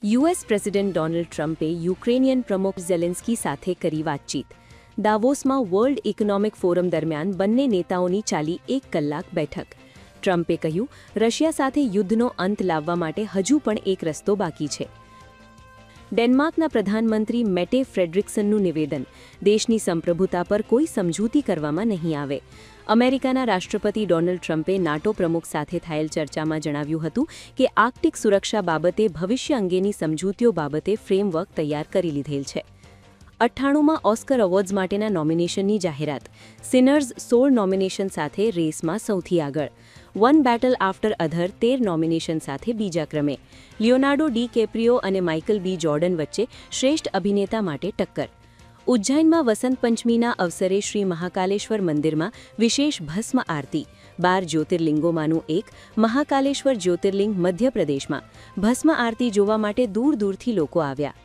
US president Donald ટ્રમ્પે Ukrainian પ્રમુખ Zelensky સાથે કરી વાતચીત. દાવોસમાં વર્લ્ડ ઇકોનોમિક ફોરમ દરમિયાન બંને નેતાઓની ચાલી 1 કલાક બેઠક. ટ્રમ્પે કહ્યું, રશિયા સાથે યુદ્ધનો અંત લાવવા માટે હજુ પણ એક રસ્તો બાકી છે. ડેનમાર્કના પ્રધાનમંત્રી મેટે ફ્રેડરિક્સનનું નિવેદન, દેશની સંપ્રભુતા પર કોઈ સમજૂતી કરવામાં નહીં આવે. અમેરિકાના રાષ્ટ્રપતિ ડોનાલ્ડ ટ્રમ્પે નાટો પ્રમુખ સાથે થયેલ ચર્ચામાં જણાવ્યું હતું કે આર્કટિક સુરક્ષા બાબતે ભવિષ્ય અંગેની સમજૂતીઓ બાબતે ફ્રેમવર્ક તૈયાર કરી લીધેલ છે. 98માં ઓસ્કર એવોર્ડ્સ માટેના નોમિનેશનની જાહેરાત. સિનર્સ 16 નોમિનેશન સાથે રેસમાં સૌથી આગળ. વન બેટલ આફ્ટર અધર 13 નોમિનેશન સાથે બીજા ક્રમે. લિયોનાર્ડો ડી કેપ્રિયો અને માઇકલ બી જોર્ડન વચ્ચે શ્રેષ્ઠ અભિનેતા માટે ટક્કર. ઉજ્જૈનમાં વસંત પંચમીના અવસરે શ્રી મહાકાલેશ્વર મંદિરમાં વિશેષ ભસ્મ આરતી. 12 જ્યોતિર્લિંગોમાંનું એક મહાકાલેશ્વર જ્યોતિર્લિંગ મધ્યપ્રદેશમાં. ભસ્મ આરતી જોવા માટે દૂર દૂરથી લોકો આવ્યા.